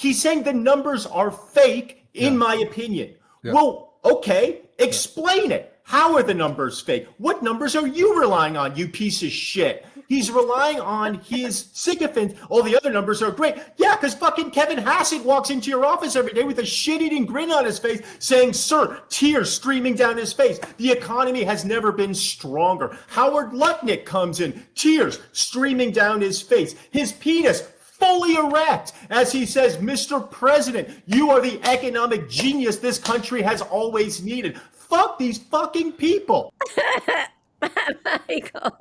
He's saying the numbers are fake, in my opinion. Yeah. Well, okay, explain it. How are the numbers fake? What numbers are you relying on, you piece of shit? He's relying on his sycophant. All the other numbers are great. Yeah, because fucking Kevin Hassett walks into your office every day with a shit-eating grin on his face saying, sir, tears streaming down his face. The economy has never been stronger. Howard Lutnick comes in, tears streaming down his face. His penis fully erect as he says, Mr. President, you are the economic genius this country has always needed. Fuck these fucking people. Michael.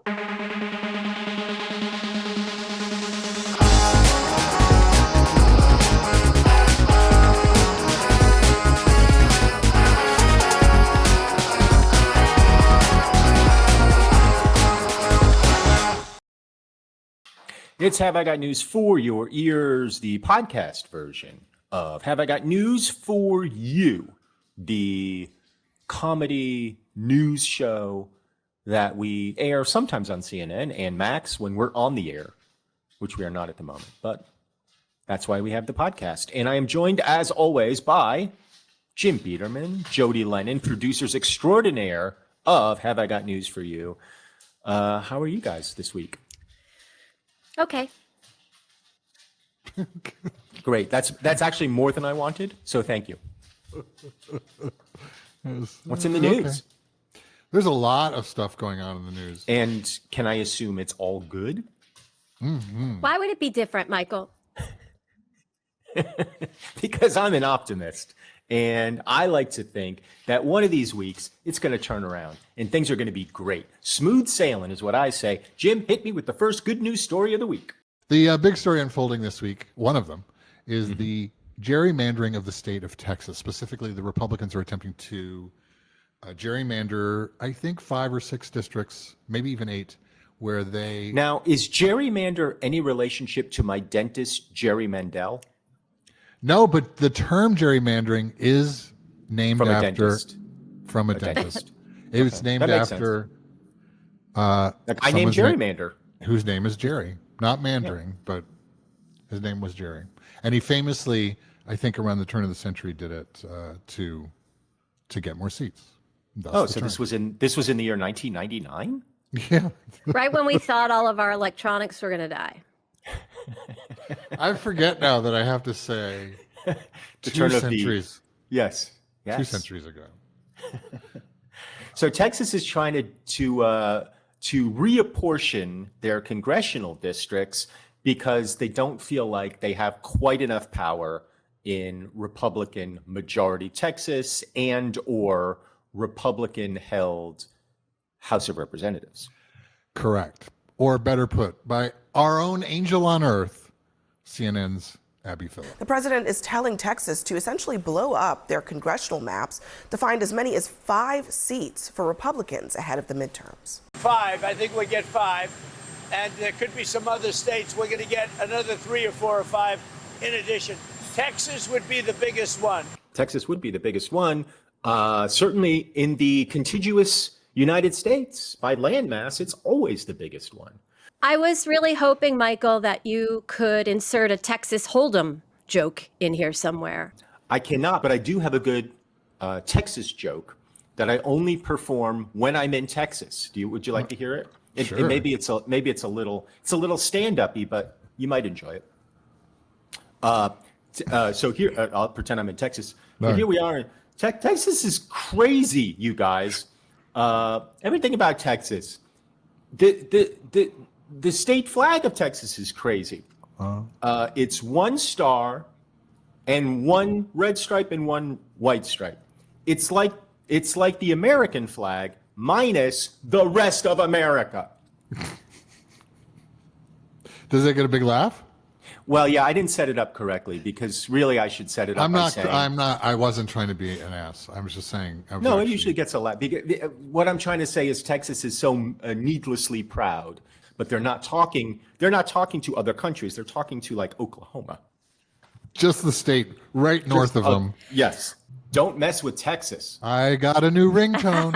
It's Have I Got News for Your Ears, the podcast version of Have I Got News for You, the comedy news show that we air sometimes on CNN and Max when we're on the air, which we are not at the moment, but that's why we have the podcast. And I am joined, as always, by Jim Biederman, Jodi Lennon, producers extraordinaire of Have I Got News for You. How are you guys this week? Okay. Great. That's actually more than I wanted, so thank you. What's in the news? Okay. There's a lot of stuff going on in the news. And can I assume it's all good? Mm-hmm. Why would it be different, Michael? Because I'm an optimist. And I like to think that one of these weeks, it's going to turn around and things are going to be great. Smooth sailing is what I say. Jim, hit me with the first good news story of the week. The big story unfolding this week, one of them, is the gerrymandering of the state of Texas. Specifically, the Republicans are attempting to gerrymander, I think, 5 or 6 districts, maybe even 8, where they... Now, is gerrymander any relationship to my dentist, Jerry Mandel? No, but the term gerrymandering is named from after... a dentist. From a dentist. It was named after... a guy named Gerrymander. Whose name is Jerry. Not mandering, but his name was Jerry. And he famously, I think around the turn of the century, did it to get more seats. So this was in the year 1999? Yeah. Right when we thought all of our electronics were going to die. I forget now that I have to say the 2 turn centuries. Of the, yes. 2 centuries ago. So Texas is trying to reapportion their congressional districts because they don't feel like they have quite enough power in Republican majority Texas and or Republican held House of Representatives. Correct. Or better put, by our own angel on earth, CNN's Abby Phillip. The president is telling Texas to essentially blow up their congressional maps to find as many as 5 seats for Republicans ahead of the midterms. 5, I think we'll get 5. And there could be some other states. We're going to get another 3 or 4 or 5 in addition. Texas would be the biggest one. Texas would be the biggest one. Certainly in the contiguous United States, by landmass, it's always the biggest one. I was really hoping, Michael, that you could insert a Texas Hold'em joke in here somewhere. I cannot, but I do have a good Texas joke that I only perform when I'm in Texas. Would you like to hear it? Sure. Maybe it's a little stand-uppy, but you might enjoy it. So here, I'll pretend I'm in Texas. Right. Here we are. Texas is crazy, you guys. Everything about Texas. The state flag of Texas is crazy. It's 1 star and 1 red stripe and 1 white stripe. It's like the American flag minus the rest of America. Does it get a big laugh? Well, yeah, I didn't set it up correctly because really I should set it up by saying... I wasn't trying to be an ass. I was just saying... It usually gets a laugh. What I'm trying to say is Texas is so needlessly proud, but they're not talking to other countries. They're talking to like Oklahoma. Just the state right north of them. Yes. Don't mess with Texas. I got a new ringtone.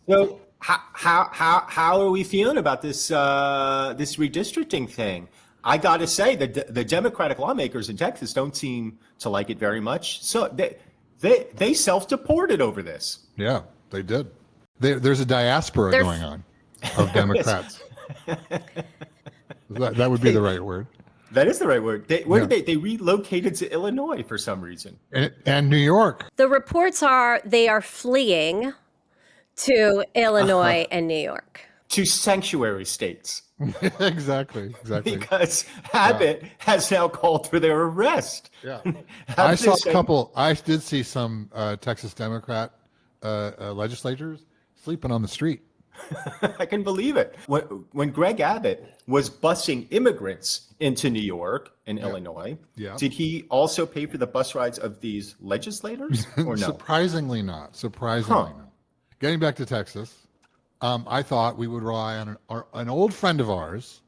So how are we feeling about this redistricting thing? I got to say that the Democratic lawmakers in Texas don't seem to like it very much. So they self-deported over this. Yeah, they did. There's a diaspora going on of Democrats. That would be the right word. That is the right word. They relocated to Illinois for some reason. And New York. The reports are they are fleeing to Illinois and New York. To sanctuary states. Exactly. Because Abbott has now called for their arrest. Yeah. I did see some Texas Democrat legislators sleeping on the street. I can believe it. When Greg Abbott was busing immigrants into New York and Illinois, did he also pay for the bus rides of these legislators or no? Surprisingly not. Not. Getting back to Texas, I thought we would rely on an old friend of ours,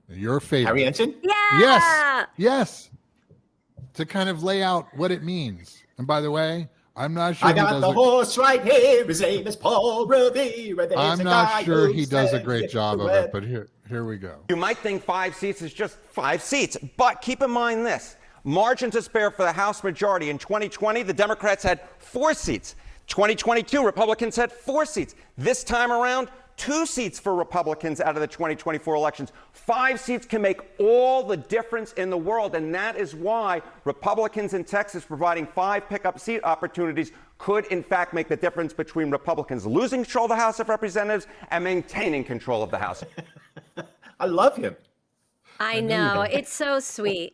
your favorite. Harry Ensign? Yeah. Yes. To kind of lay out what it means. And by the way, I'm not sure. I got the horse right here. His name is Paul Revere. I'm not sure he does a great job of it, but here we go. You might think 5 seats is just 5 seats, but keep in mind this. Margin to spare for the House majority. In 2020, the Democrats had 4 seats. 2022, Republicans had 4 seats. This time around, 2 seats for Republicans out of the 2024 elections. 5 seats can make all the difference in the world, and that is why Republicans in Texas providing 5 pickup seat opportunities could, in fact, make the difference between Republicans losing control of the House of Representatives and maintaining control of the House. I love him. I know. It's so sweet.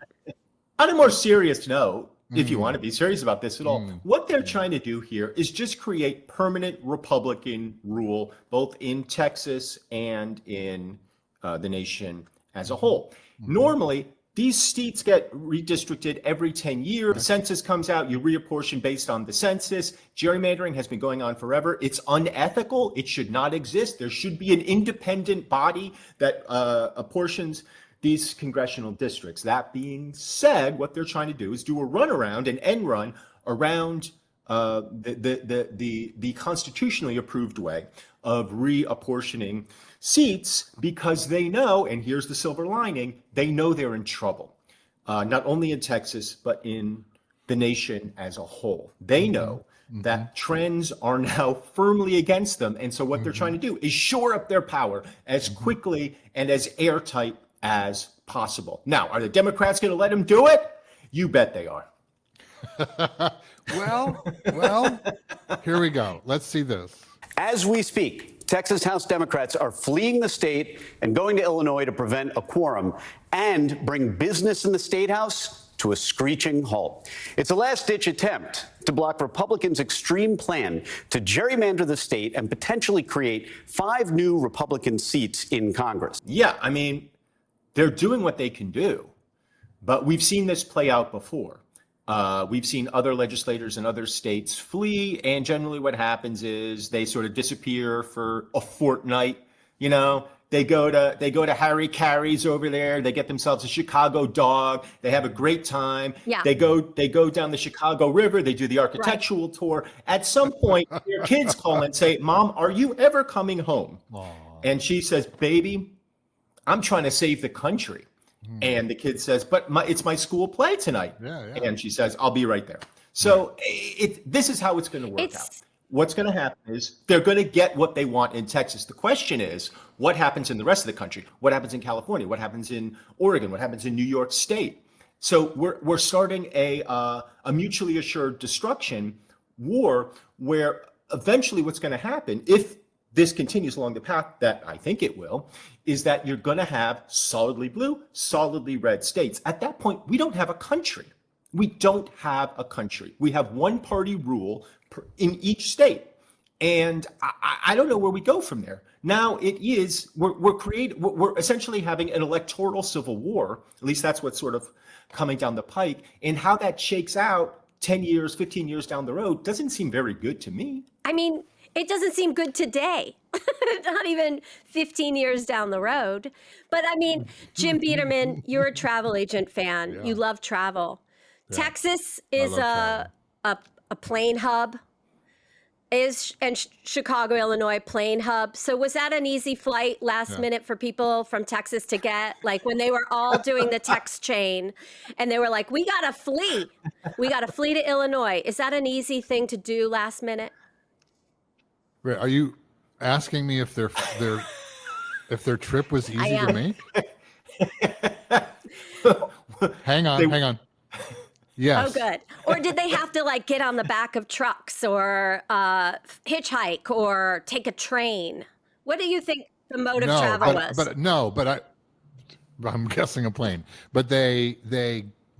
On a more serious note, if you want to be serious about this at all, what they're trying to do here is just create permanent Republican rule, both in Texas and in the nation as a whole. Normally, these seats get redistricted every 10 years. The census comes out, you reapportion based on the census. Gerrymandering has been going on forever. It's unethical. It should not exist. There should be an independent body that apportions these congressional districts. That being said, what they're trying to do is do a runaround, an end run around the constitutionally approved way of reapportioning seats, because they know, and here's the silver lining, they know they're in trouble, not only in Texas, but in the nation as a whole. They know that trends are now firmly against them. And so what they're trying to do is shore up their power as quickly and as airtight as possible. Now, are the Democrats going to let them do it? You bet they are. Well, here we go. Let's see this. As we speak, Texas House Democrats are fleeing the state and going to Illinois to prevent a quorum and bring business in the state house to a screeching halt. It's a last-ditch attempt to block Republicans' extreme plan to gerrymander the state and potentially create 5 new Republican seats in Congress. Yeah, I mean, they're doing what they can do, but we've seen this play out before. We've seen other legislators in other states flee, and generally what happens is they sort of disappear for a fortnight. You know, they go to Harry Carey's over there. They get themselves a Chicago dog. They have a great time. Yeah. They go down the Chicago River. They do the architectural tour. At some point, your kids call and say, "Mom, are you ever coming home?" Aww. And she says, "Baby, I'm trying to save the country." And the kid says, "But it's my school play tonight." Yeah. And she says, "I'll be right there." So this is how it's going to work out. What's going to happen is they're going to get what they want in Texas. The question is, what happens in the rest of the country? What happens in California? What happens in Oregon? What happens in New York State? So we're starting a mutually assured destruction war, where eventually what's going to happen, if this continues along the path that I think it will, is that you're going to have solidly blue, solidly red states. At that point, we don't have a country. We don't have a country. We have one party rule in each state. And I don't know where we go from there. Now we're essentially having an electoral civil war. At least that's what's sort of coming down the pike. And how that shakes out 10 years, 15 years down the road doesn't seem very good to me. I mean, it doesn't seem good today, not even 15 years down the road. But I mean, Jim Biederman, you're a travel agent fan. Yeah. You love travel. Yeah. Texas is a plane hub. Chicago, Illinois plane hub. So was that an easy flight last minute for people from Texas to get? Like when they were all doing the text chain and they were like, we got to flee. We got to flee to Illinois. Is that an easy thing to do last minute? Wait, are you asking me if their trip was easy to make? Hang on. Yes. Oh, good. Or did they have to like get on the back of trucks or hitchhike or take a train? What do you think the mode of travel was? I'm guessing a plane. But they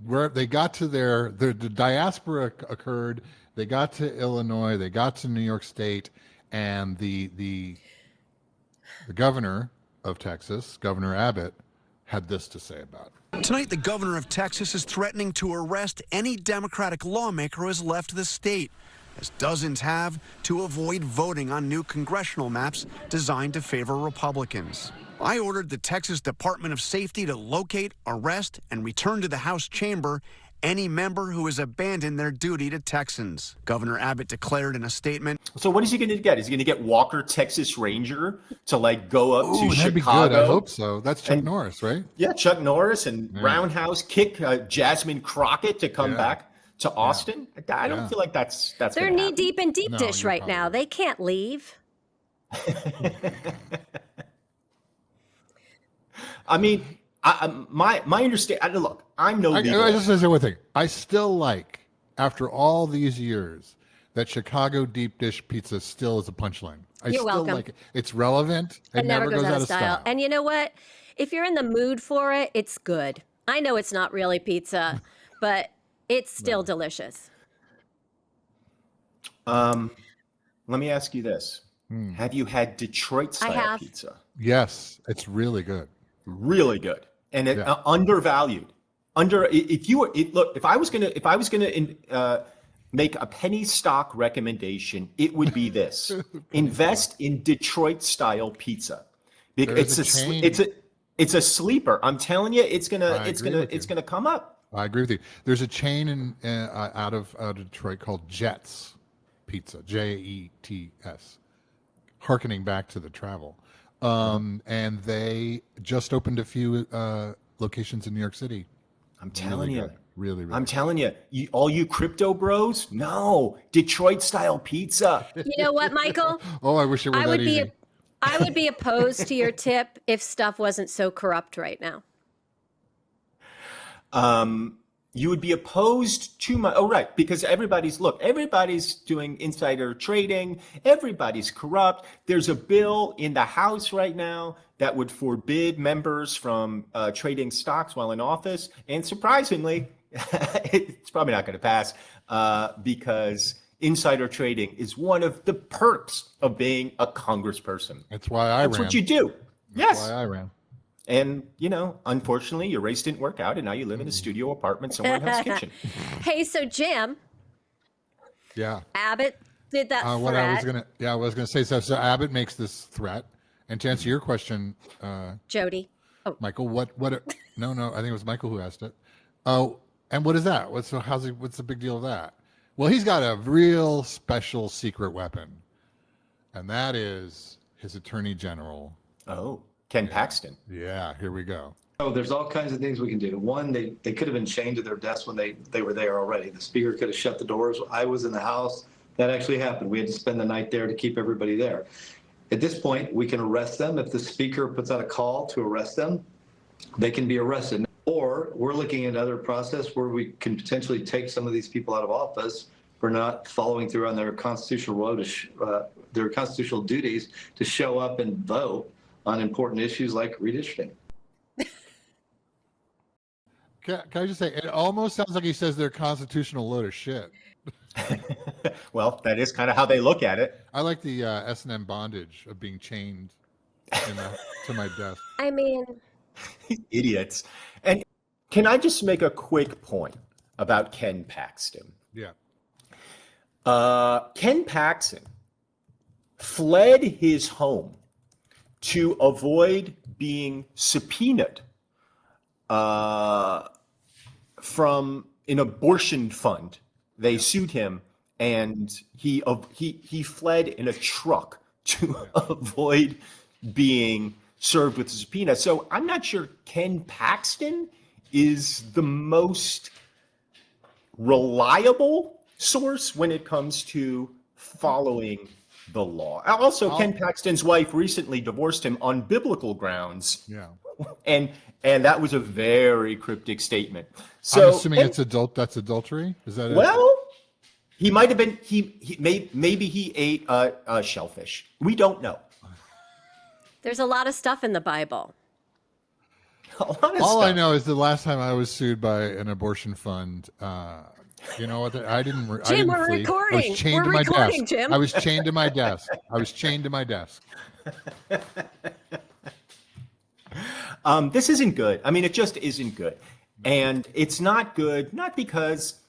got to the diaspora occurred. They got to Illinois. They got to New York State, and the governor of Texas, Governor Abbott, had this to say about it. Tonight, the governor of Texas is threatening to arrest any Democratic lawmaker who has left the state, as dozens have, to avoid voting on new congressional maps designed to favor Republicans. I ordered the Texas Department of Safety to locate, arrest, and return to the House chamber any member who has abandoned their duty to Texans. Governor Abbott declared in a statement. So what is he going to get? Is he going to get Walker, Texas Ranger, to like go up to that'd Chicago? Be good. I hope so. That's Chuck Norris, right? Yeah, Chuck Norris and Roundhouse kick Jasmine Crockett to come back to Austin. I don't feel like that's. They're knee deep in deep dish right now. They can't leave. I mean, my understanding. Look, I'm no legal. I just want to say one thing. I still like, after all these years, that Chicago deep dish pizza still is a punchline. You're still welcome. like it. It's relevant. It never goes out of style. And you know what? If you're in the mood for it, it's good. I know it's not really pizza, but it's still delicious. Let me ask you this: have you had Detroit style pizza? Yes, it's really good. Really good, and it, undervalued. If I was gonna make a penny stock recommendation, it would be this: invest in Detroit style pizza. It's a sleeper. I'm telling you, it's gonna come up. I agree with you. There's a chain out of Detroit called Jets Pizza, Jets, hearkening back to the travel. And they just opened a few locations in New York City. I'm telling you. Really. I'm telling you, all you crypto bros, no, Detroit style pizza. You know what, Michael? I wish it were that easy. I would be opposed to your tip if stuff wasn't so corrupt right now. You would be opposed to my, because everybody's doing insider trading. Everybody's corrupt. There's a bill in the House right now that would forbid members from trading stocks while in office. And surprisingly, it's probably not going to pass because insider trading is one of the perks of being a congressperson. That's why I ran. That's what you do. That's why I ran. And, unfortunately, your race didn't work out, and now you live in a studio apartment somewhere in Hell's Kitchen. Hey, so Jim. Yeah. Abbott did that threat. I was gonna say, so Abbott makes this threat. And to answer your question, Jodi. Oh. Michael, no, I think it was Michael who asked it. Oh, and what is that? What's the big deal of that? Well, he's got a real special secret weapon, and that is his Attorney General. Oh. Ken Paxton. Yeah, here we go. Oh, there's all kinds of things we can do. One, they could have been chained to their desk when they were there already. The speaker could have shut the doors. I was in the House. That actually happened. We had to spend the night there to keep everybody there. At this point, we can arrest them. If the speaker puts out a call to arrest them, they can be arrested. Or we're looking at another process where we can potentially take some of these people out of office for not following through on their constitutional duties to show up and vote on important issues like redistricting. Can I just say, it almost sounds like he says they're a constitutional load of shit. Well, that is kind of how they look at it. I like the S&M bondage of being chained to my desk. I mean, idiots. And can I just make a quick point about Ken Paxton? Yeah. Ken Paxton fled his home to avoid being subpoenaed from an abortion fund. They sued him, and he fled in a truck to avoid being served with a subpoena. So I'm not sure Ken Paxton is the most reliable source when it comes to following the law. Also, Ken Paxton's wife recently divorced him on biblical grounds. Yeah. And that was a very cryptic statement. So I'm assuming that's adultery. Is that well? He might have been. Maybe he ate a shellfish. We don't know. There's a lot of stuff in the Bible. All I know is the last time I was sued by an abortion fund. You know what? I didn't. Jim, I didn't we're flee. recording. I was chained We're to my recording, desk. Jim. I was chained to my desk. I was chained to my desk. This isn't good. I mean, it just isn't good, and it's not good. Not because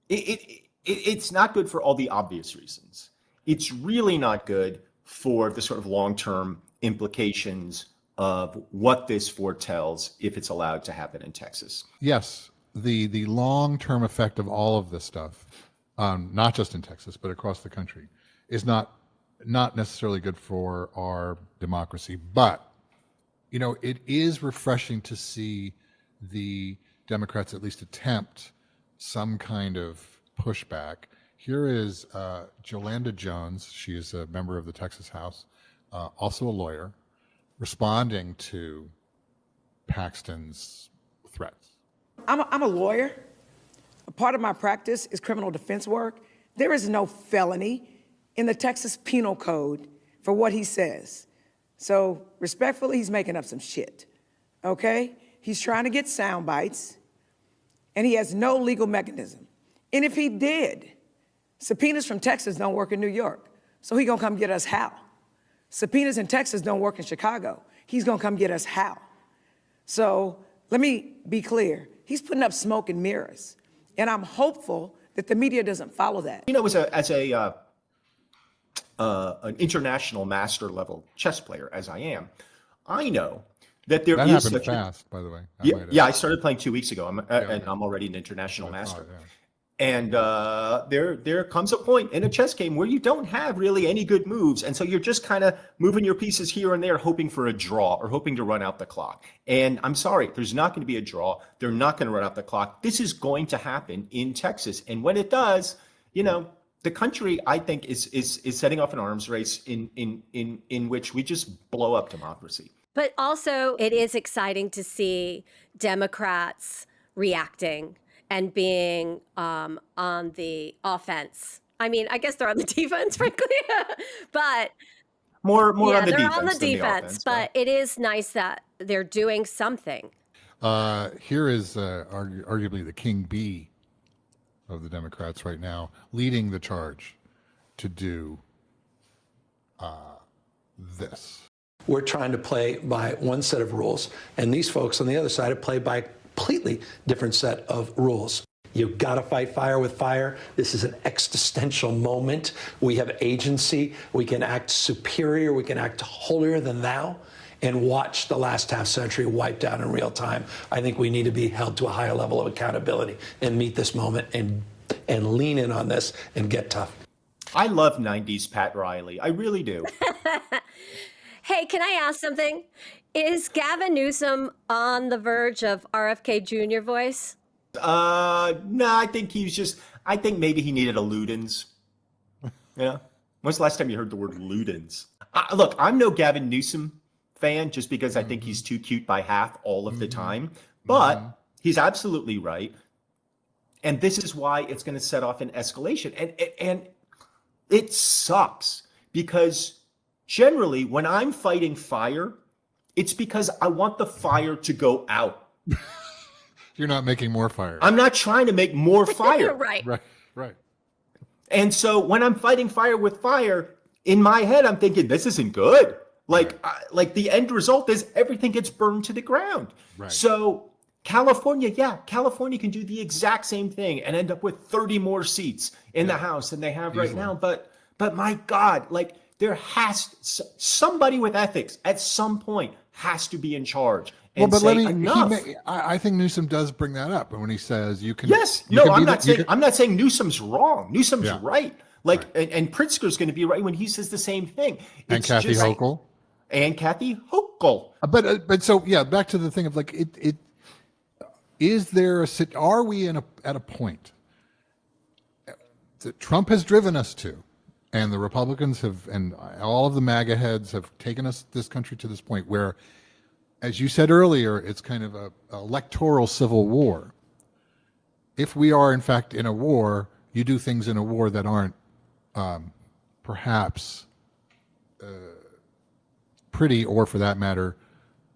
it's not good for all the obvious reasons. It's really not good for the sort of long-term implications of what this foretells if it's allowed to happen in Texas. Yes, the long-term effect of all of this stuff, not just in Texas but across the country, is not necessarily good for our democracy. But you know, it is refreshing to see the Democrats at least attempt some kind of pushback. Here is Jolanda Jones. She is a member of the Texas House, also a lawyer, responding to Paxton's threats. I'm a lawyer. A part of my practice is criminal defense work. There is no felony in the Texas Penal Code for what he says. So respectfully, he's making up some shit, okay? He's trying to get sound bites, and he has no legal mechanism. And if he did, subpoenas from Texas don't work in New York, so he gonna come get us how? Subpoenas in Texas don't work in Chicago. He's gonna come get us how? So let me be clear. He's putting up smoke and mirrors, and I'm hopeful that the media doesn't follow that. You know, as an international master level chess player, as I am, I know that there that is happened such fast, by the way. Yeah, I started playing 2 weeks ago, and I'm already an international master. And there comes a point in a chess game where you don't have really any good moves, and so you're just kind of moving your pieces here and there, hoping for a draw or hoping to run out the clock. And I'm sorry, there's not going to be a draw. They're not going to run out the clock. This is going to happen in Texas, and when it does, you know, the country, I think, is setting off an arms race in which we just blow up democracy. But also, it is exciting to see Democrats reacting and being on the offense. I mean, I guess they're on the defense, frankly, but more yeah, on the they're defense. on the than defense, the offense, but it is nice that they're doing something. Here is arguably the king bee of the Democrats right now, leading the charge to do this. We're trying to play by one set of rules, and these folks on the other side have played by a completely different set of rules. You've got to fight fire with fire. This is an existential moment. We have agency. We can act superior. We can act holier than thou and watch the last half century wiped out in real time. I think we need to be held to a higher level of accountability and meet this moment and lean in on this and get tough. I love 90s Pat Riley. I really do. Hey, can I ask something? Is Gavin Newsome on the verge of RFK Jr. voice? No, I think maybe he needed a Ludens. Yeah. When's the last time you heard the word Ludens? Look, I'm no Gavin Newsome fan just because I think he's too cute by half all of the time. But he's absolutely right. And this is why it's going to set off an escalation. And it sucks because generally when I'm fighting fire, it's because I want the fire to go out. You're not making more fire. I'm not trying to make more fire. Right. And so when I'm fighting fire with fire, in my head, I'm thinking, this isn't good. Like the end result is everything gets burned to the ground. Right. So California can do the exact same thing and end up with 30 more seats in the House than they have right now. But my God, like somebody with ethics at some point has to be in charge. and say enough. I think Newsom does bring that up when he says you can. Yes, you no, can I'm be not the- you saying can- I'm not saying Newsom's wrong. Newsom's Yeah. right. Like, and Pritzker's going to be right when he says the same thing. and It's Kathy just- Hochul. and Kathy Hochul. But so yeah, back to the thing of like it is there are we at a point that Trump has driven us to, and the Republicans have, and all of the MAGA heads have taken this country to this point where, as you said earlier, it's kind of a electoral civil war. If we are in fact in a war, you do things in a war that aren't perhaps pretty, or for that matter,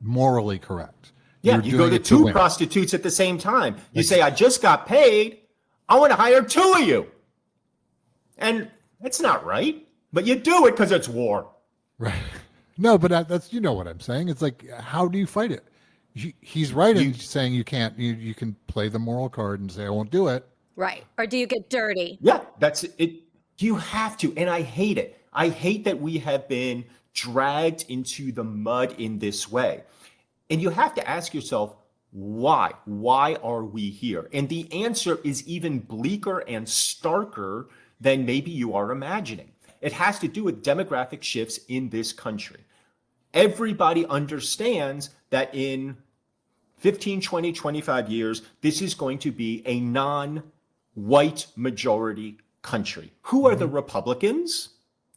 morally correct. Yeah, You're you go doing to it two win. prostitutes at the same time. You say, I just got paid. I want to hire two of you. And it's not right. But you do it because it's war. Right. No, but that's, you know what I'm saying. It's like, how do you fight it? He's right in saying you can't, you can play the moral card and say, I won't do it. Right. Or do you get dirty? Yeah, that's it. You have to. And I hate it. I hate that we have been dragged into the mud in this way. And you have to ask yourself, why? Why are we here? And the answer is even bleaker and starker than maybe you are imagining. It has to do with demographic shifts in this country. Everybody understands that in 15, 20, 25 years, this is going to be a non-white majority country. Who are the Republicans?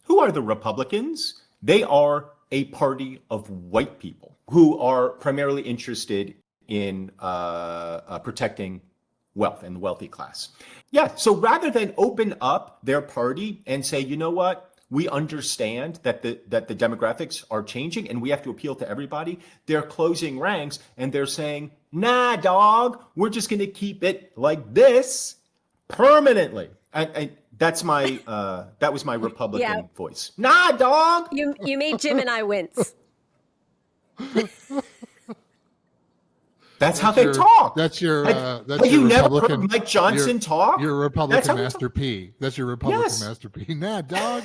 Who are the Republicans? They are a party of white people who are primarily interested in protecting wealth and the wealthy class. Yeah, so rather than open up their party and say, you know what, we understand that the demographics are changing and we have to appeal to everybody, they're closing ranks and they're saying, nah, dog, we're just going to keep it like this permanently. And that's my that was my Republican voice. Nah, dog. You made Jim and I wince. That's how they talk. That's your. Have That's you your never Republican, heard Mike Johnson talk? Your That's Republican how they Master P. That's your Republican Yes. Master P. Nah, dog.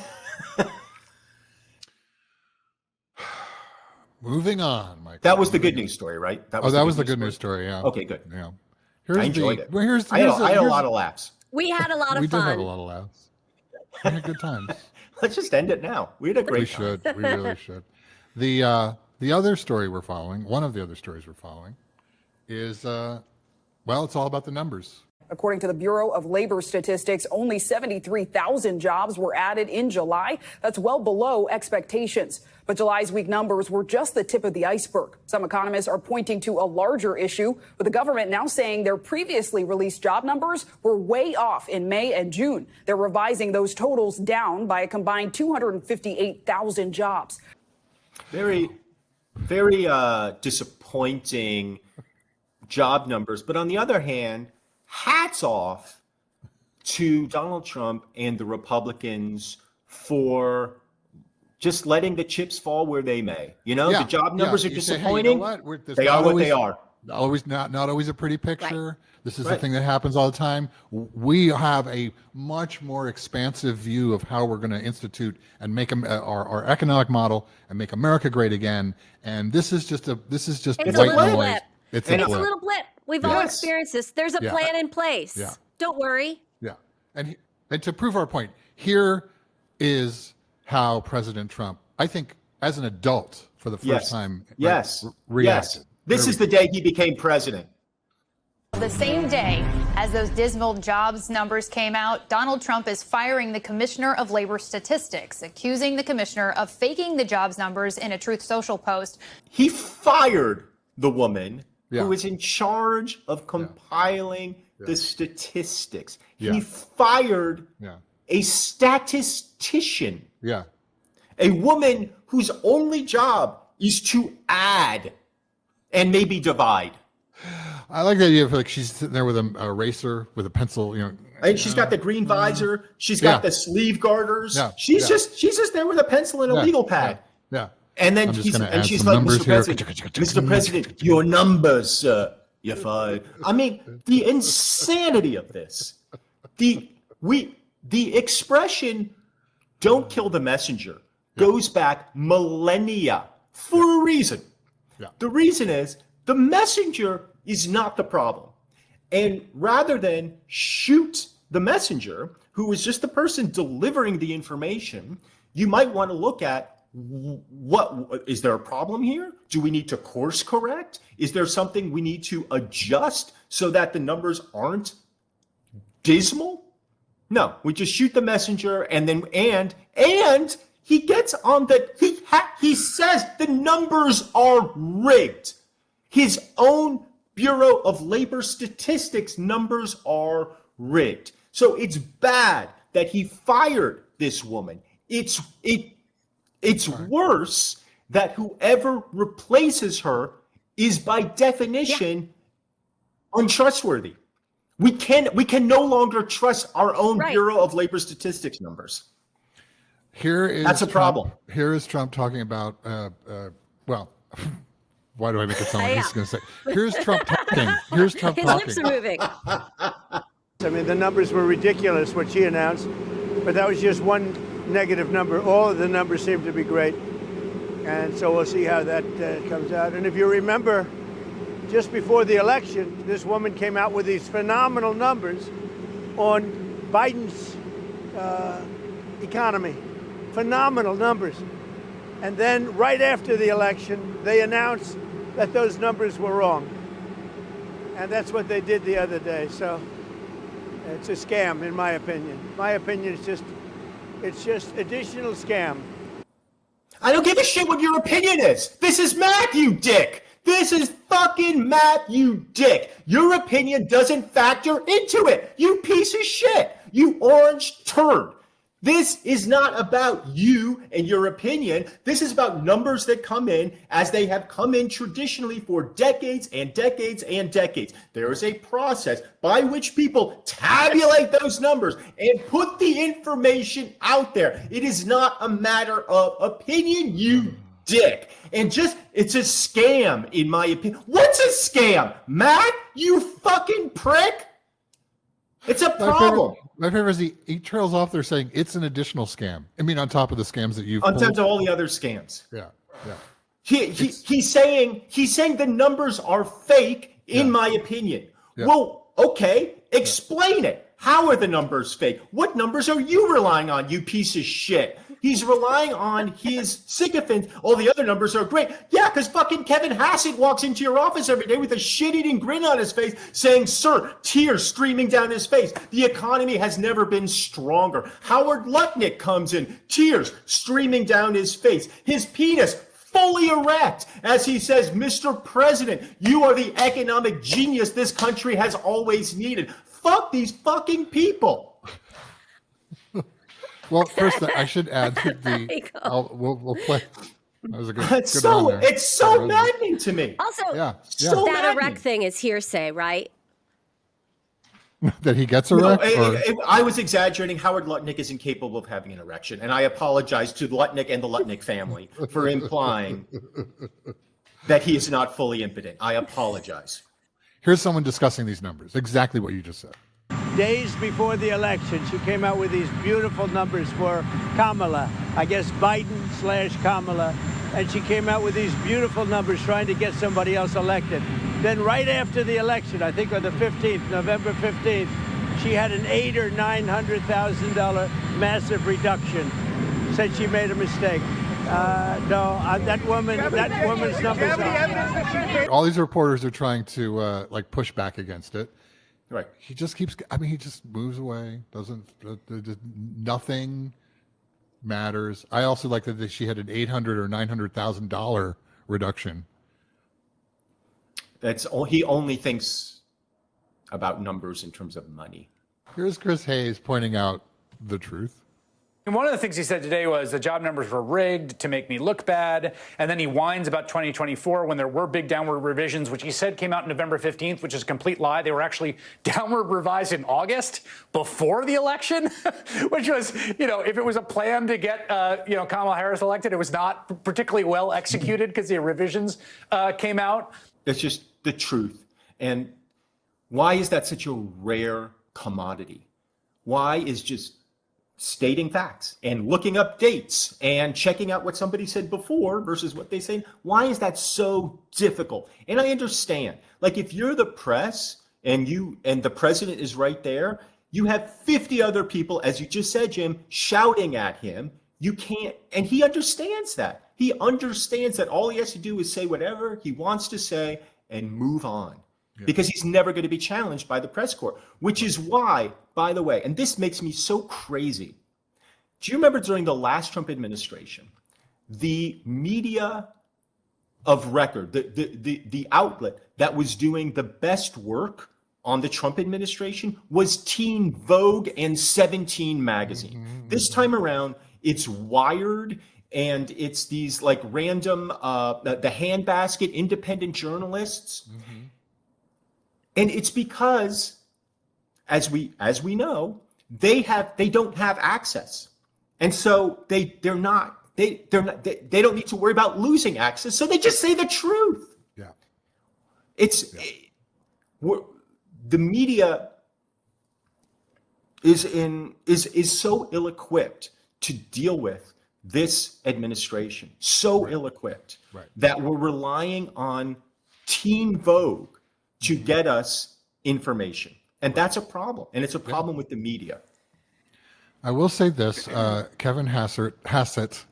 Moving on, Mike. That was the good news story, right? That was the good news story. Yeah. Okay, good. Yeah. I enjoyed it. Well, I had a lot of laughs. We had a lot of we fun. did have a lot of laughs. We had good times. Let's just end it now. We had a great time. We really should. The other story we're following, one of the other stories we're following, is well, it's all about the numbers. According to the Bureau of Labor Statistics, only 73,000 jobs were added in July. That's well below expectations. But July's weak numbers were just the tip of the iceberg. Some economists are pointing to a larger issue, with the government now saying their previously released job numbers were way off in May and June. They're revising those totals down by a combined 258,000 jobs. Very, very disappointing job numbers. But on the other hand, hats off to Donald Trump and the Republicans for just letting the chips fall where they may. You know, the job numbers are You say, hey, disappointing. you know what? They are what they are. Always not always a pretty picture. Right. This is Right. the thing that happens all the time. We have a much more expansive view of how we're going to institute and make our economic model and make America great again. And this is just It's white a little noise. blip. It's It's a a blip. little blip. We've all Yes. experienced this. There's a Yeah. plan in place. Yeah. Don't worry. Yeah. And to prove our point, here is how President Trump, I think, as an adult for the first time, Yes. reacted. Yes. This is the day he became president. The same day as those dismal jobs numbers came out, Donald Trump is firing the Commissioner of Labor Statistics, accusing the commissioner of faking the jobs numbers in a Truth Social post. He fired the woman Yeah. who was in charge of compiling the statistics. Yeah. He fired Yeah. a statistician, Yeah. a woman whose only job is to add and maybe divide. I like the idea of like she's sitting there with a eraser with a pencil, you know. And she's got the green visor. She's got the sleeve garters. Yeah, She's yeah. just there with a pencil and a legal pad. Yeah. And then I'm just gonna and add she's some like, numbers Mr. here. President, Mr. President, your numbers, sir. You're fired. I mean, the insanity of this. The expression "don't kill the messenger" goes back millennia for a reason. Yeah. The reason is The messenger is not the problem. And rather than shoot the messenger, who is just the person delivering the information, you might want to look at, what is there a problem here? Do we need to course correct? Is there something we need to adjust so that the numbers aren't dismal? No, we just shoot the messenger, and then and he gets on he says the numbers are rigged. His own Bureau of Labor Statistics numbers are rigged. So it's bad that he fired this woman. It's worse that whoever replaces her is by definition untrustworthy. We can no longer trust our own Bureau of Labor Statistics numbers. That's a problem. Here is Trump talking about, well, why do I make it sound like he's going to say? Here's Trump talking. Here's Trump His talking. lips are moving. I mean, the numbers were ridiculous, what she announced, but that was just one negative number. All of the numbers seem to be great. And so we'll see how that comes out. And if you remember, just before the election, this woman came out with these phenomenal numbers on Biden's economy. Phenomenal numbers. And then right after the election, they announced that those numbers were wrong. And that's what they did the other day. So it's a scam, in my opinion. My opinion is it's just additional scam. I don't give a shit what your opinion is. This is Matt, you dick. This is fucking Matt, you dick. Your opinion doesn't factor into it. You piece of shit. You orange turd. This is not about you and your opinion. This is about numbers that come in as they have come in traditionally for decades and decades and decades. There is a process by which people tabulate those numbers and put the information out there. It is not a matter of opinion, you dick. And it's a scam, in my opinion. What's a scam? Matt, you fucking prick? It's a problem. My favorite is he trails off there saying it's an additional scam. I mean, on top of the scams that you've on top of all the other scams. Yeah. He's saying the numbers are fake, in my opinion. Yeah. Well, okay, explain it. How are the numbers fake? What numbers are you relying on, you piece of shit? He's relying on his sycophant. All the other numbers are great. Yeah, because fucking Kevin Hassett walks into your office every day with a shit-eating grin on his face saying, sir, tears streaming down his face. The economy has never been stronger. Howard Lutnick comes in, tears streaming down his face. His penis fully erect as he says, Mr. President, you are the economic genius this country has always needed. Fuck these fucking people. Well, first, I should add the. We'll play. That was a good. It's so maddening to me. Also, so that maddening. erect thing is hearsay, right? That he gets erect? I was exaggerating. Howard Lutnick is incapable of having an erection, and I apologize to Lutnick and the Lutnick family for implying that he is not fully impotent. I apologize. Here's someone discussing these numbers. Exactly what you just said. Days before the election, she came out with these beautiful numbers for Kamala, I guess Biden/Kamala, and she came out with these beautiful numbers trying to get somebody else elected. Then right after the election, I think on the 15th, November 15th, she had an $800,000 or $900,000 massive reduction. Said she made a mistake. That woman's numbers are. All these reporters are trying to push back against it. Right. He just keeps. I mean, he just moves away. Nothing matters. I also like that she had an $800,000 or $900,000 reduction. He only thinks about numbers in terms of money. Here's Chris Hayes pointing out the truth. And one of the things he said today was the job numbers were rigged to make me look bad. And then he whines about 2024 when there were big downward revisions, which he said came out November 15th, which is a complete lie. They were actually downward revised in August before the election, which was, if it was a plan to get, Kamala Harris elected, it was not particularly well executed because the revisions came out. That's just the truth. And why is that such a rare commodity? Why is just stating facts and looking up dates and checking out what somebody said before versus what they say. Why is that so difficult? And I understand, like, if you're the press and the president is right there, you have 50 other people, as you just said, Jim, shouting at him. You can't, and he understands that. He understands that all he has to do is say whatever he wants to say and move on. Because he's never going to be challenged by the press corps, which is why, by the way, and this makes me so crazy. Do you remember during the last Trump administration, the media of record, the outlet that was doing the best work on the Trump administration was Teen Vogue and 17 magazine. This time around, it's Wired, and it's these like random, the Handbasket independent journalists. And it's because, as we know, they don't have access, and so they don't need to worry about losing access. So they just say the truth. Yeah, the media is so ill-equipped to deal with this administration, so ill-equipped that we're relying on Teen Vogue to get us information. And that's a problem. And it's a problem with the media. I will say this, Kevin Hassett,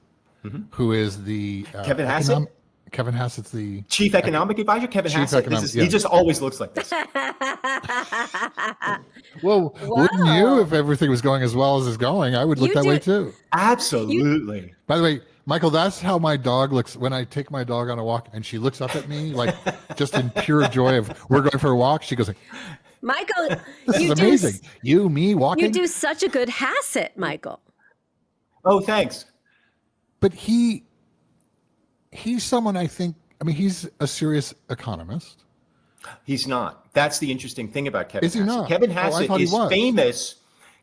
who is the... Kevin Hassett? Kevin Hassett's the... Chief Economic Advisor? Kevin Hassett? He just always looks like this. Well, wouldn't you, if everything was going as well as it's going? I would look that way too. Absolutely. By the way, Michael, that's how my dog looks when I take my dog on a walk and she looks up at me like just in pure joy of we're going for a walk. She goes like, Michael, this is amazing. Me walking. You do such a good Hassett, Michael. Oh, thanks. But he's someone he's a serious economist. He's not. That's the interesting thing about Kevin Is he Hassett. not? Kevin I Hassett thought he is was. famous.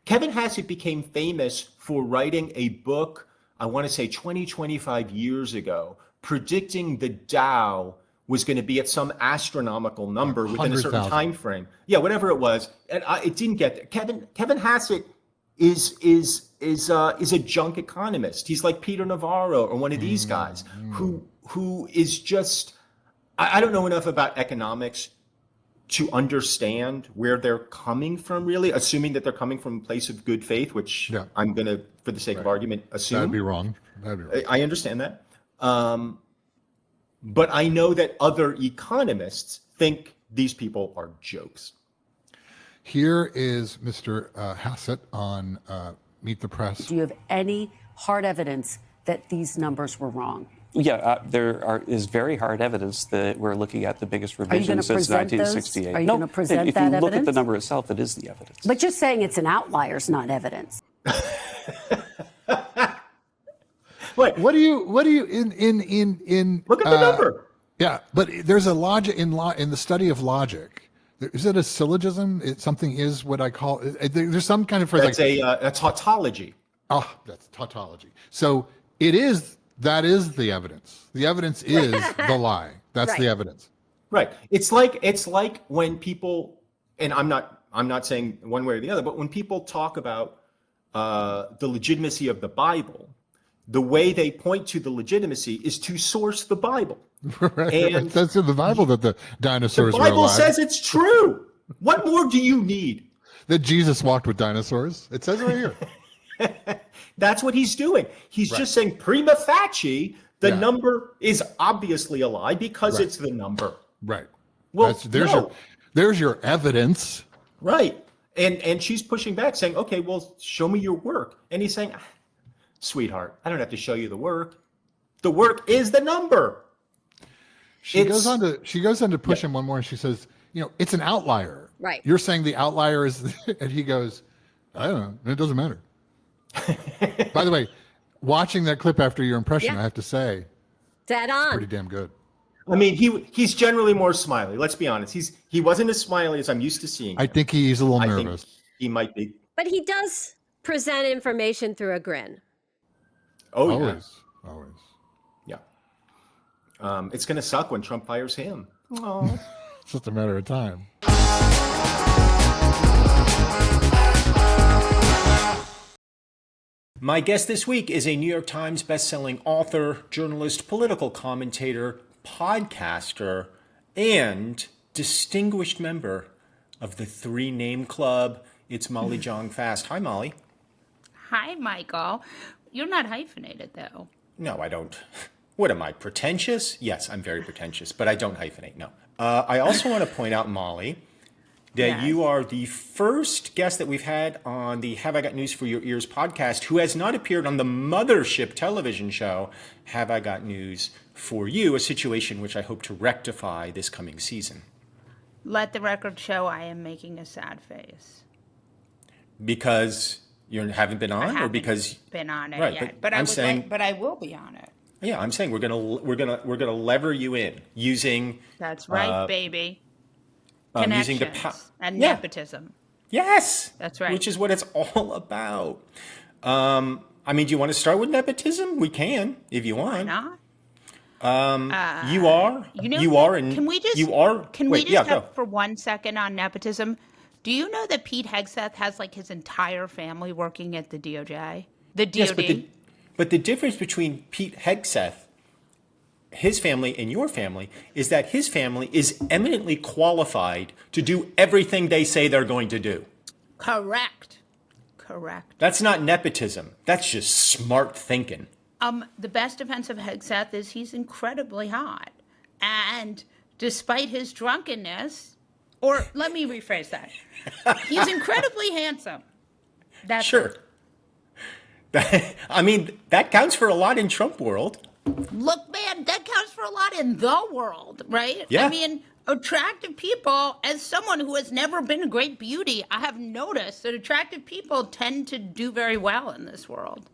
Kevin Hassett became famous for writing a book, I want to say 25 years ago, predicting the Dow was going to be at some astronomical number within a certain 100,000. time frame. Yeah, whatever it was. And it didn't get there. Kevin Hassett is a junk economist. He's like Peter Navarro or one of these guys who is just, I don't know enough about economics to understand where they're coming from, really, assuming that they're coming from a place of good faith, which I'm going to, for the sake of argument, assume. That'd be wrong. I understand that. But I know that other economists think these people are jokes. Here is Mr. Hassett on Meet the Press. Do you have any hard evidence that these numbers were wrong? Yeah, there is very hard evidence that we're looking at the biggest revision since 1968. Are you going to present if that you look at evidence? the number itself, it is the evidence. But just saying it's an outlier is not evidence. What do you in look at the number? Yeah, but there's a logic in the study of logic. Is it a syllogism? Something is what I call. There's some kind of phrase. That's a tautology. Oh, that's tautology. So it is. That is the evidence. The evidence is the lie. That's the evidence. Right. It's like when people, and I'm not saying one way or the other, but when people talk about the legitimacy of the Bible, the way they point to the legitimacy is to source the Bible. Right. And that's in the Bible that the dinosaurs the were Bible alive. says it's true. What more do you need? That Jesus walked with dinosaurs. It says right here. That's what he's doing. He's just saying prima facie, the number is obviously a lie because it's the number. Right. Well, there's your evidence. Right. And she's pushing back saying, okay, well, show me your work. And he's saying, sweetheart, I don't have to show you the work. The work is the number. She goes on to push him one more and she says, it's an outlier. Right. You're saying the outlier is, and he goes, I don't know. It doesn't matter. By the way, watching that clip after your impression, I have to say, dead on. Pretty damn good. I mean, he's generally more smiley. Let's be honest. He wasn't as smiley as I'm used to seeing him. I think he's a little nervous. He might be. But he does present information through a grin. Oh, always. Yeah. It's going to suck when Trump fires him. Oh. It's just a matter of time. My guest this week is a New York Times bestselling author, journalist, political commentator, podcaster, and distinguished member of the Three Name Club. It's Molly Jong-Fast. Hi, Molly. Hi, Michael. You're not hyphenated, though. No, I don't. What am I, pretentious? Yes, I'm very pretentious, but I don't hyphenate, no. I also want to point out, Molly, that you are the first guest that we've had on the Have I Got News for Your Ears podcast who has not appeared on the mothership television show, Have I Got News for You, a situation which I hope to rectify this coming season. Let the record show I am making a sad face. Because you haven't been on, or because been on it right, yet? But I will be on it. Yeah, I'm saying we're gonna lever you in using. That's right, baby. Using the and nepotism. Yes, that's right. Which is what it's all about. I mean, do you want to start with nepotism? We can, if you want. Why not? You are. And can we just? You are. Can we just have for 1 second on nepotism? Do you know that Pete Hegsth has like his entire family working at the DOJ? The DOD. Yes, but the difference between Pete Hegsth, his family, and your family is that his family is eminently qualified to do everything they say they're going to do. Correct. That's not nepotism. That's just smart thinking. The best defense of Hegsth is he's incredibly hot. And despite his drunkenness, or let me rephrase that, he's incredibly handsome. That's sure. I mean, that counts for a lot in Trump world. Look, man, that counts for a lot in the world, right? Yeah. I mean, attractive people, as someone who has never been a great beauty, I have noticed that attractive people tend to do very well in this world.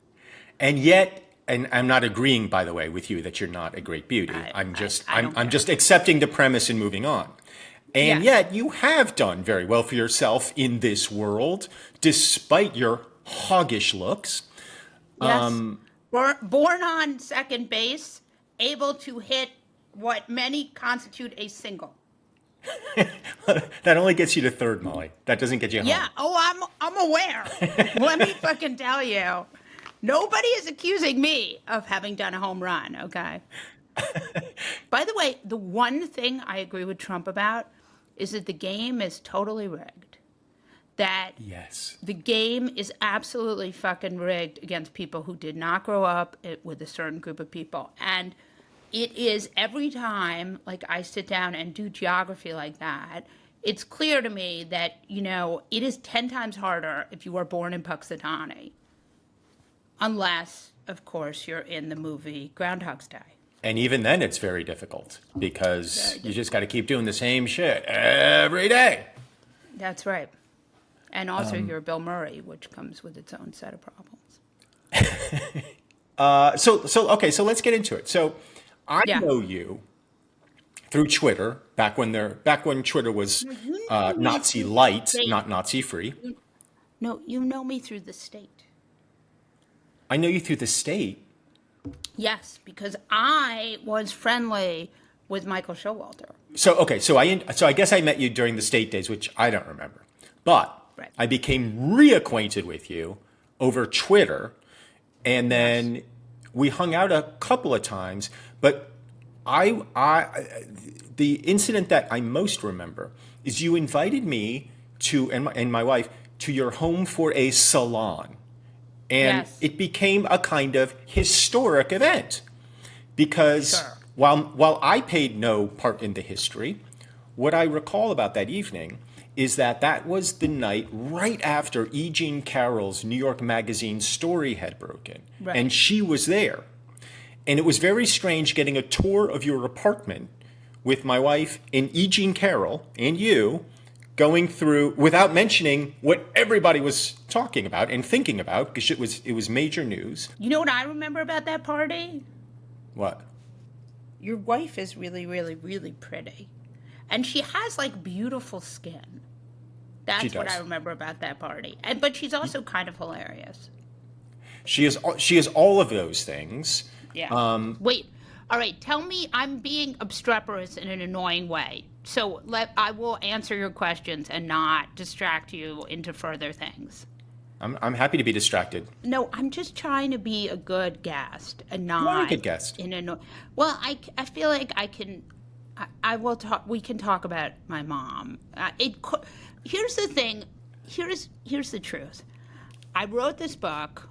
And yet, and I'm not agreeing, by the way, with you that you're not a great beauty. I'm just accepting the premise and moving on. And yet, you have done very well for yourself in this world, despite your hoggish looks. Yes. Born on second base, able to hit what many constitute a single. That only gets you to third, Molly. That doesn't get you home. Yeah. Oh, I'm aware. Let me fucking tell you. Nobody is accusing me of having done a home run, okay? By the way, the one thing I agree with Trump about is that the game is totally rigged. That the game is absolutely fucking rigged against people who did not grow up with a certain group of people. And it is every time, like, I sit down and do geography like that, it's clear to me that, you know, it is 10 times harder if you are born in Puxatawny. Unless, of course, you're in the movie Groundhog's Day. And even then, it's very difficult because you just got to keep doing the same shit every day. That's right. And also you're Bill Murray, which comes with its own set of problems. So let's get into it. So I know you through Twitter, back when Twitter was Nazi light, not Nazi free. No, you know me through the state. I know you through the state. Yes, because I was friendly with Michael Showalter. So I guess I met you during the state days, which I don't remember. But I became reacquainted with you over Twitter, and then we hung out a couple of times. But the incident that I most remember is you invited me and my wife to your home for a salon. And it became a kind of historic event because while I paid no part in the history, what I recall about that evening is that was the night right after E. Jean Carroll's New York Magazine story had broken. Right. And she was there. And it was very strange getting a tour of your apartment with my wife and E. Jean Carroll and you going through without mentioning what everybody was talking about and thinking about because it was major news. You know what I remember about that party? What? Your wife is really, really, really pretty. And she has like beautiful skin. That's what I remember about that party. But she's also kind of hilarious. She is all of those things. Yeah. Wait. All right. Tell me I'm being obstreperous in an annoying way. So I will answer your questions and not distract you into further things. I'm happy to be distracted. No, I'm just trying to be a good guest and not. You are a good guest. Well, I feel like I can. I will talk. We can talk about my mom. Here's the thing. Here's the truth. I wrote this book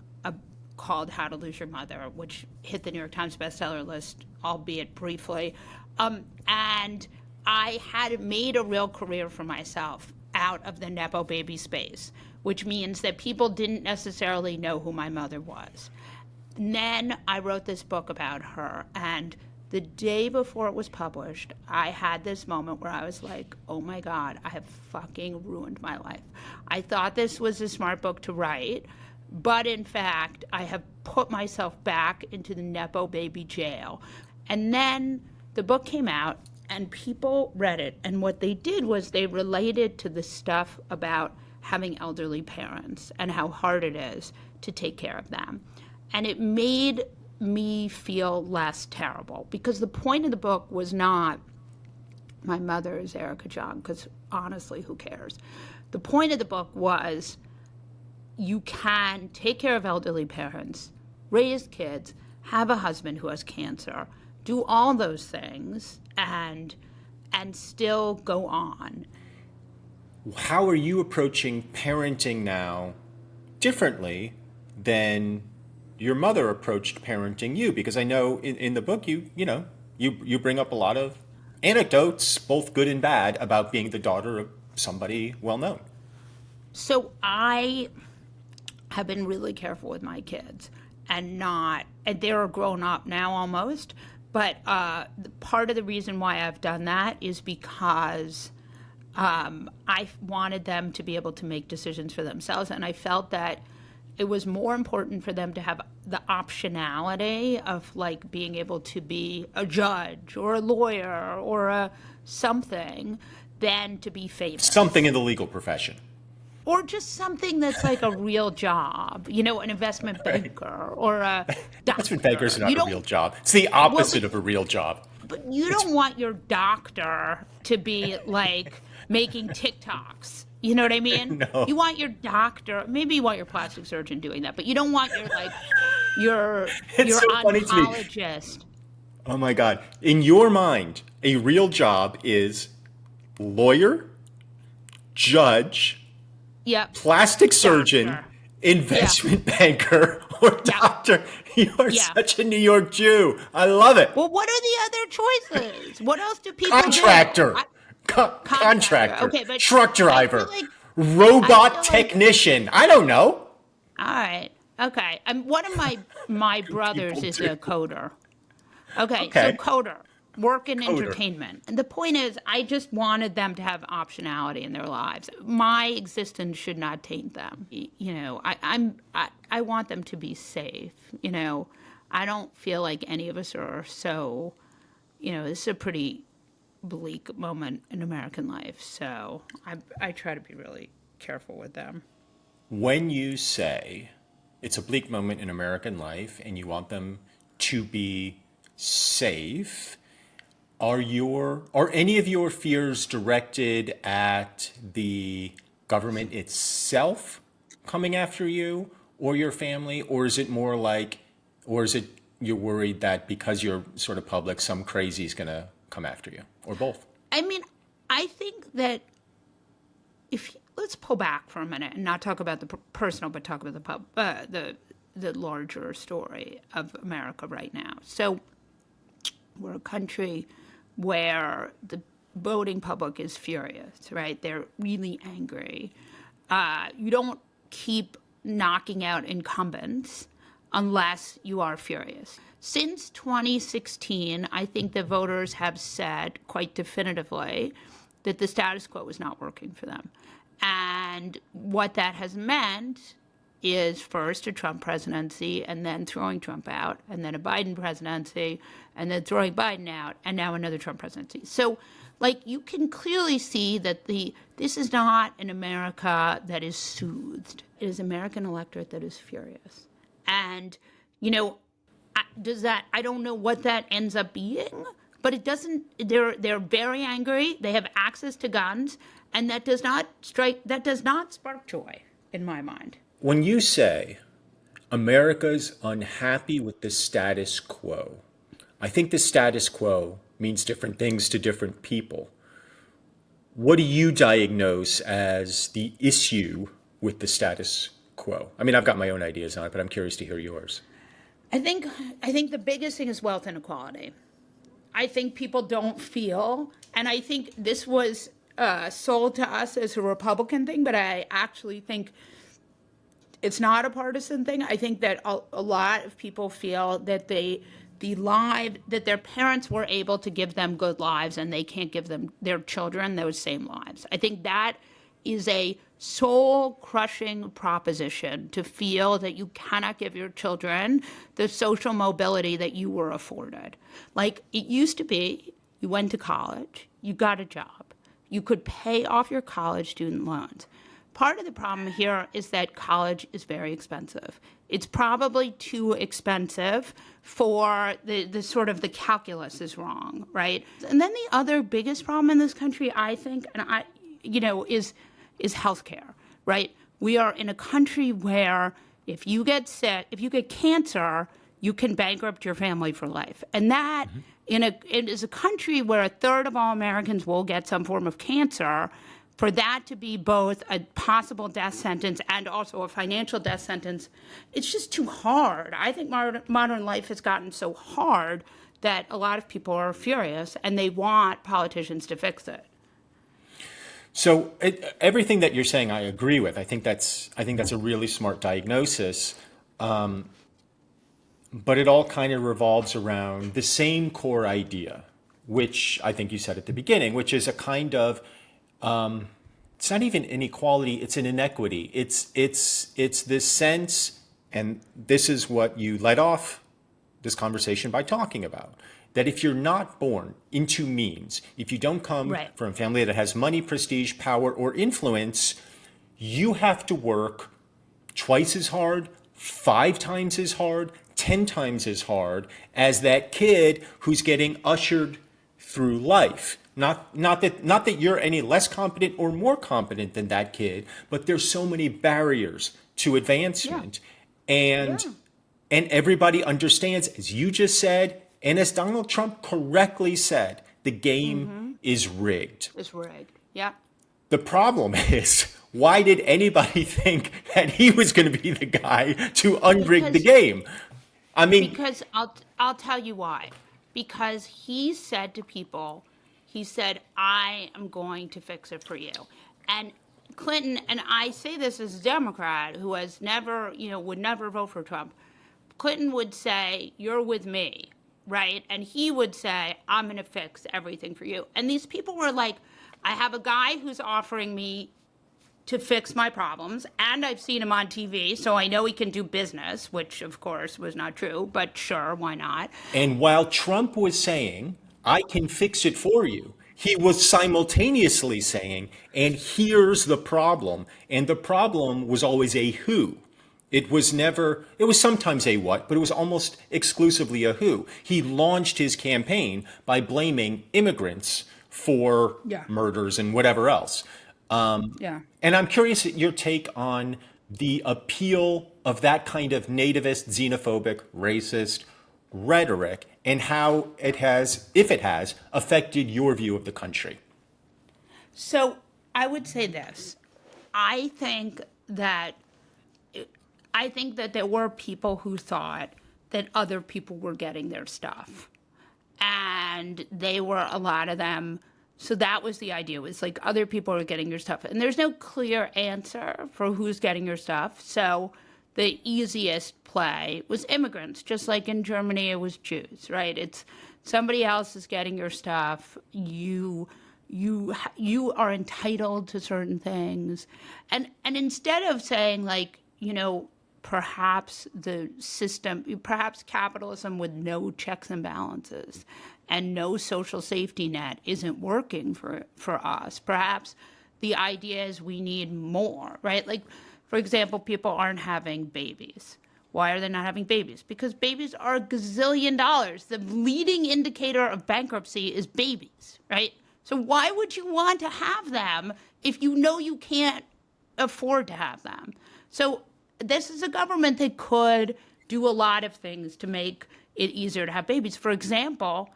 called How to Lose Your Mother, which hit the New York Times bestseller list, albeit briefly. And I had made a real career for myself out of the Nepo baby space, which means that people didn't necessarily know who my mother was. And then I wrote this book about her, and the day before it was published, I had this moment where I was like, oh my God, I have fucking ruined my life. I thought this was a smart book to write, but in fact, I have put myself back into the Nepo baby jail. And then the book came out, and people read it, and what they did was they related to the stuff about having elderly parents and how hard it is to take care of them. And it made me feel less terrible, because the point of the book was not my mother is Erica Jong, because honestly, who cares? The point of the book was you can take care of elderly parents, raise kids, have a husband who has cancer, do all those things, and still go on. How are you approaching parenting now differently than your mother approached parenting you? Because I know in the book you bring up a lot of anecdotes, both good and bad, about being the daughter of somebody well known. So I have been really careful with my kids, and they're grown up now almost. But part of the reason why I've done that is because I wanted them to be able to make decisions for themselves, and I felt that it was more important for them to have the optionality of like being able to be a judge or a lawyer or a something than to be famous. Something in the legal profession. Or just something that's like a real job, an investment banker or a doctor. Investment banker's not a real job. It's the opposite of a real job. But you don't want your doctor to be like making TikToks. You know what I mean? No. You want your doctor, maybe you want your plastic surgeon doing that, but you don't want your oncologist. Oh my God. In your mind, a real job is lawyer, judge, yep, plastic surgeon, investment banker, or doctor. You are such a New York Jew. I love it. Well, what are the other choices? What else do people Contractor. do? Contractor. Okay, but truck driver. Robot technician. I don't know. All right. Okay. One of my brothers is a coder. Okay. So coder. Work in entertainment. And the point is, I just wanted them to have optionality in their lives. My existence should not taint them. I want them to be safe. I don't feel like any of us are so, this is a pretty bleak moment in American life. So I try to be really careful with them. When you say it's a bleak moment in American life and you want them to be safe, are any of your fears directed at the government itself coming after you or your family, or is it more like, or is it you're worried that because you're sort of public, some crazy's going to come after you, or both? I mean, I think that let's pull back for a minute and not talk about the personal, but talk about the larger story of America right now. So we're a country where the voting public is furious, right? They're really angry. You don't keep knocking out incumbents unless you are furious. Since 2016, I think the voters have said quite definitively that the status quo is not working for them. And what that has meant is first a Trump presidency, and then throwing Trump out, and then a Biden presidency, and then throwing Biden out, and now another Trump presidency. So, you can clearly see that this is not an America that is soothed. It is an American electorate that is furious. And, I don't know what that ends up being, but it doesn't, they're very angry, they have access to guns, and that does not spark joy, in my mind. when you say America's unhappy with the status quo, I think the status quo means different things to different people. What do you diagnose as the issue with the status quo? I mean, I've got my own ideas on it, but I'm curious to hear yours. I think the biggest thing is wealth inequality. I think people don't feel, and I think this was sold to us as a Republican thing, but I actually think it's not a partisan thing. I think that a lot of people feel that that their parents were able to give them good lives and they can't give them their children those same lives. I think that is a soul-crushing proposition, to feel that you cannot give your children the social mobility that you were afforded. Like it used to be, you went to college, you got a job, you could pay off your college student loans. Part of the problem here is that college is very expensive. It's probably too expensive for the sort of the calculus is wrong, right? And then the other biggest problem in this country, I think, is healthcare, right? We are in a country where if you get sick, if you get cancer, you can bankrupt your family for life. And that it is a country where a third of all Americans will get some form of cancer. For that to be both a possible death sentence and also a financial death sentence, it's just too hard. I think modern life has gotten so hard that a lot of people are furious and they want politicians to fix it. So everything that you're saying, I agree with. I think that's a really smart diagnosis. But it all kind of revolves around the same core idea, which I think you said at the beginning, which is a kind of it's not even inequality, it's an inequity. It's this sense, and this is what you led off this conversation by talking about, that if you're not born into means, if you don't come from a family that has money, prestige, power, or influence, you have to work twice as hard, 5 times as hard, 10 times as hard as that kid who's getting ushered through life. Not that you're any less competent or more competent than that kid, but there's so many barriers to advancement. And everybody understands, as you just said, and as Donald Trump correctly said, the game is rigged. It's rigged, yeah. The problem is, why did anybody think that he was going to be the guy to unrig the game? I mean, because I'll tell you why. Because he said to people, he said, I am going to fix it for you. And Clinton, and I say this as a Democrat who has never, would never vote for Trump, Clinton would say, you're with me, right? And he would say, I'm going to fix everything for you. And these people were like, I have a guy who's offering me to fix my problems, and I've seen him on TV, so I know he can do business, which of course was not true, but sure, why not? And while Trump was saying, I can fix it for you, he was simultaneously saying, and here's the problem. And the problem was always a who. It was sometimes a what, but it was almost exclusively a who. He launched his campaign by blaming immigrants for murders and whatever else. And I'm curious at your take on the appeal of that kind of nativist, xenophobic, racist rhetoric and how it has, if it has, affected your view of the country. So I would say this. I think that there were people who thought that other people were getting their stuff. And they were, a lot of them, so that was the idea. It was like other people are getting your stuff. And there's no clear answer for who's getting your stuff. So the easiest play was immigrants, just like in Germany it was Jews, right? It's somebody else is getting your stuff. You are entitled to certain things. And instead of saying like, perhaps the system, perhaps capitalism with no checks and balances and no social safety net isn't working for us. Perhaps the idea is we need more, right? Like, for example, people aren't having babies. Why are they not having babies? Because babies are $1 gazillion. The leading indicator of bankruptcy is babies, right? So why would you want to have them if you know you can't afford to have them? So this is a government that could do a lot of things to make it easier to have babies. For example,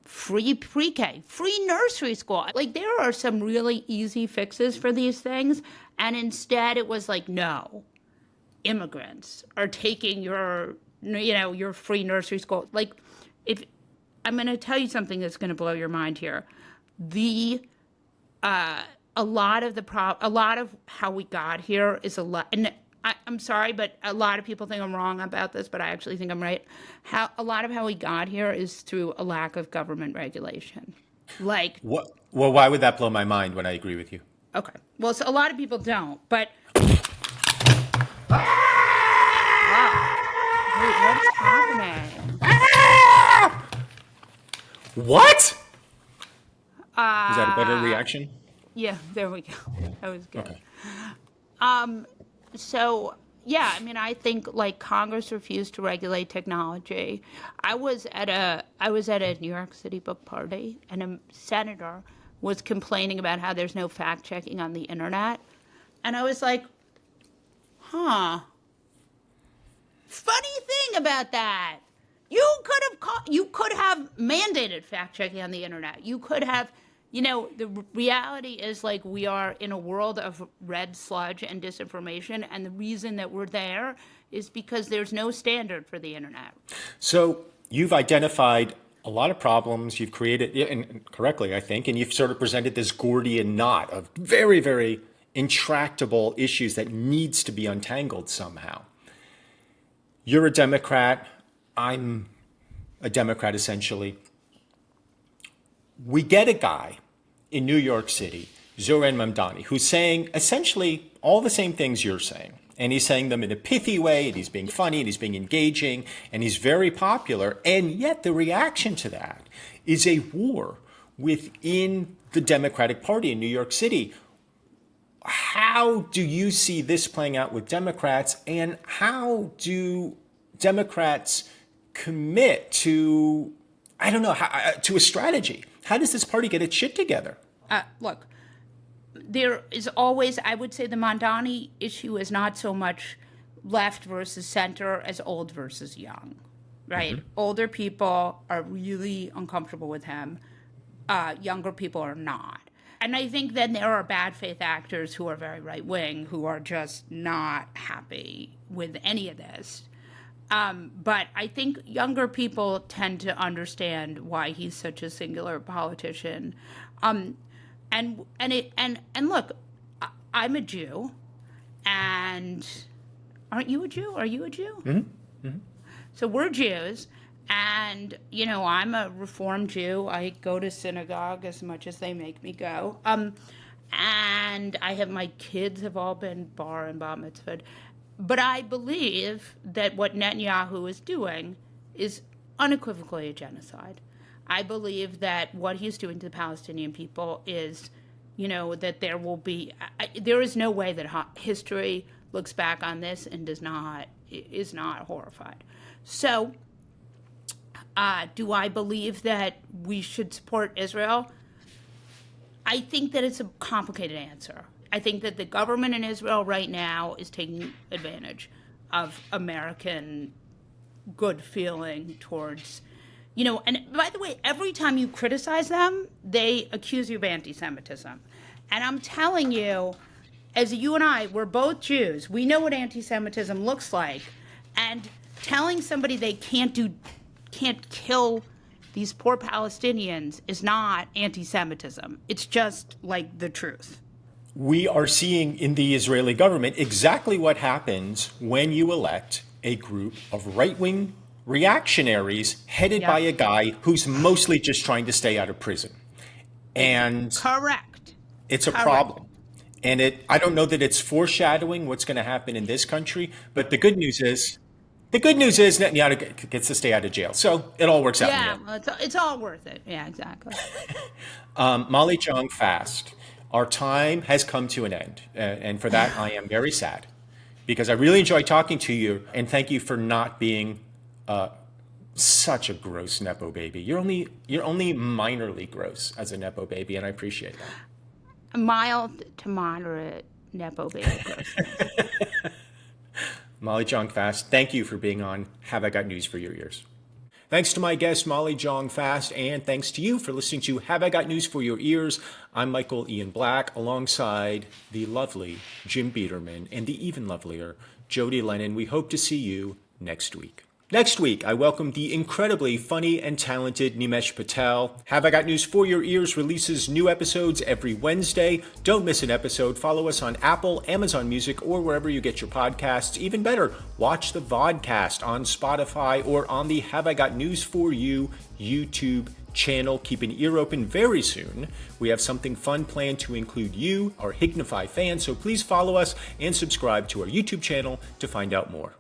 free pre-K, free nursery school. Like, there are some really easy fixes for these things. And instead it was like, no, immigrants are taking your free nursery school. Like, if I'm going to tell you something that's going to blow your mind here. A lot of how we got here is and I'm sorry, but a lot of people think I'm wrong about this, but I actually think I'm right. A lot of how we got here is through a lack of government regulation. Like, what? Well, why would that blow my mind when I agree with you? Okay. Well, so a lot of people don't, but. Wow. Wait, what's happening? What? Is that a better reaction? Yeah, there we go. That was good. Okay. So, yeah, I mean, I think like Congress refused to regulate technology. I was at a New York City book party, and a senator was complaining about how there's no fact checking on the internet, and I was like, huh. Funny thing about that, you could have mandated fact checking on the internet. You could have. The reality is, like, we are in a world of red sludge and disinformation, and the reason that we're there is because there's no standard for the internet. So you've identified a lot of problems. You've created, and correctly, I think, and you've sort of presented this Gordian knot of very, very intractable issues that needs to be untangled somehow. You're a Democrat. I'm a Democrat, essentially. We get a guy in New York City, Zoran Mamdani, who's saying essentially all the same things you're saying. And he's saying them in a pithy way, and he's being funny, and he's being engaging, and he's very popular. And yet the reaction to that is a war within the Democratic Party in New York City. How do you see this playing out with Democrats, and how do Democrats commit to, to a strategy? How does this party get its shit together? Look, there is always, I would say the Mamdani issue is not so much left versus center as old versus young, right? Mm-hmm. Older people are really uncomfortable with him. Younger people are not. And I think then there are bad faith actors who are very right wing who are just not happy with any of this. But I think younger people tend to understand why he's such a singular politician. And look, I'm a Jew, and aren't you a Jew? Are you a Jew? Mm-hmm. Mm-hmm. So we're Jews, and I'm a Reformed Jew. I go to synagogue as much as they make me go. And my kids have all been bar and bat mitzvahed. But I believe that what Netanyahu is doing is unequivocally a genocide. I believe that what he's doing to the Palestinian people is, that there is no way that history looks back on this and is not horrified. So, do I believe that we should support Israel? I think that it's a complicated answer. I think that the government in Israel right now is taking advantage of American good feeling towards, and by the way, every time you criticize them, they accuse you of anti-Semitism. And I'm telling you, as you and I, we're both Jews, we know what anti-Semitism looks like. And telling somebody they can't kill these poor Palestinians is not anti-Semitism. It's just like the truth. We are seeing in the Israeli government exactly what happens when you elect a group of right-wing reactionaries headed by a guy who's mostly just trying to stay out of prison. And correct. It's a problem. And I don't know that it's foreshadowing what's going to happen in this country, but the good news is Netanyahu gets to stay out of jail. So it all works out. Yeah, well, it's all worth it. Yeah, exactly. Molly Jong-Fast. Our time has come to an end, and for that I am very sad, because I really enjoy talking to you, and thank you for not being such a gross Nepo baby. You're only minorly gross as a Nepo baby, and I appreciate that. A mild to moderate Nepo baby grossness. Molly Jong-Fast, thank you for being on Have I Got News for Your Ears. Thanks to my guest, Molly Jong-Fast, and thanks to you for listening to Have I Got News for Your Ears. I'm Michael Ian Black, alongside the lovely Jim Biederman and the even lovelier Jodi Lennon. We hope to see you next week. Next week, I welcome the incredibly funny and talented Nimesh Patel. Have I Got News for Your Ears releases new episodes every Wednesday. Don't miss an episode. Follow us on Apple, Amazon Music, or wherever you get your podcasts. Even better, watch the Vodcast on Spotify or on the Have I Got News for You YouTube channel. Keep an ear open. Very soon we have something fun planned to include you, our Hignify fans, so please follow us and subscribe to our YouTube channel to find out more.